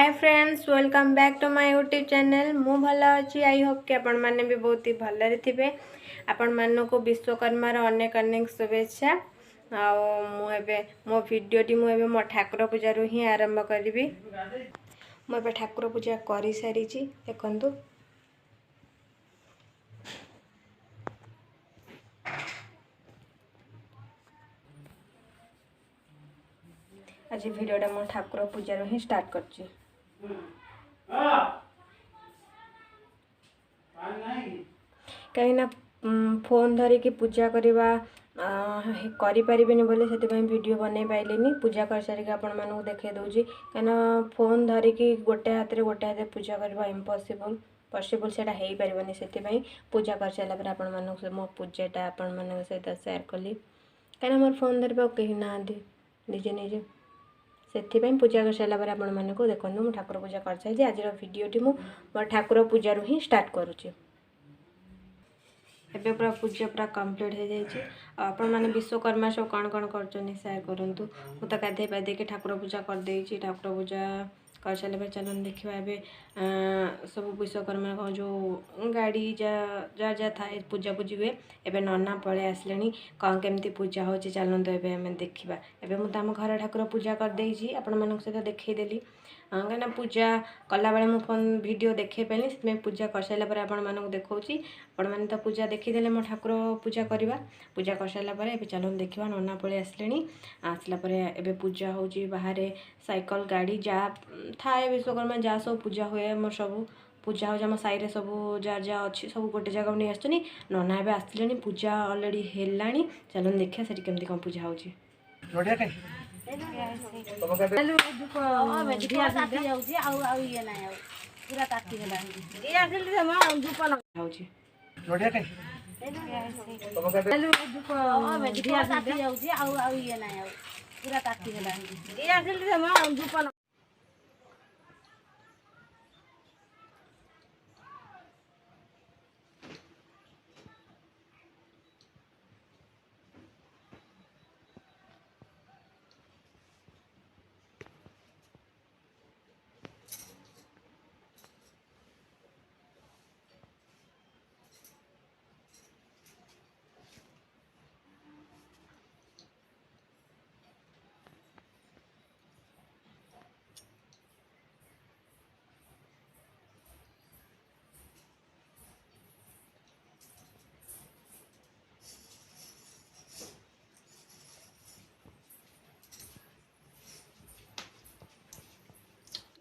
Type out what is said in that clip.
Hi friends, welcome back to my YouTube channel. मु भल अच्छी। आई होप कि आपण मैंने भी बहुत ही भलरे थे। आपण मानू को विश्वकर्मार अनेक अनेक शुभेच्छा। मो भिडटी मुझे मो ठाकुर पूजा रू ही आरंभ करी। मुझे ठाकुर पूजा कर सारी देखु। आज भिडटा मो ठाकुर पूजा रू ही स्टार्ट कर कहीं फोन धरिकी पूजा करवा करें बोले से वीडियो बनई पाइलिनी। पूजा कर सारिक आपण मानक देखे दूसरी कहीं फोन धरिकी गोटे हाथ पूजा करवा इम्पॉसिबल पॉसिबल से हो पारनी। से पूजा कर सारापर आपण मानक मो पूजाटा आपण मान सहित सेयार कली कहीं मोर फोन धरवा कहीं ना निजे निजे से पूजा कर सारापर आपण मानक देखो मुझे ठाकुर पूजा कर सारी। आज भिडटी मो ठाकुर पूजा रू ही स्टार्ट करुँचे। एबे पूरा पूजा पूरा कंप्लीट हो जाए। आपण मैंने विश्वकर्मा सब कौन कौन कर सेयार करूँ। मुझे तो गाधे पाधे के ठाकुर पूजा कर देची। ठाकुर पूजा कर सारे चलन देखा ए सब विश्वकर्मा को जो गाड़ी जा जा जा था पूजा पूजी हुए एबे नना पलि आसले कौन केमती पूजा हो चलते एबे आम देखा। एबे मुझे आम घर ठाकुर पूजा कर देची आपण मान सहित देखईदेली कहीं पूजा कला बेले मो फोन वीडियो देखे पानी से पूजा कर सारापर आपण मानक देखी। आपण मैंने तो पूजा देखीदे मो ठाकुर पूजा करवा। पूजा कर सारापर ए चलन देखा नना पलि आसले आसलापर ए पूजा हो बाहर साइकल गाड़ी जहाँ थाए विश्वकर्मा जहाँ सब पूजा हुए मोर सब पूजा हो साई सब जहाँ जहाँ अच्छी सब गोटे जगह नहीं आसुनी नना ए आसले पूजा अलरेडी है। चलन देखा से केमती कौन पूजा हो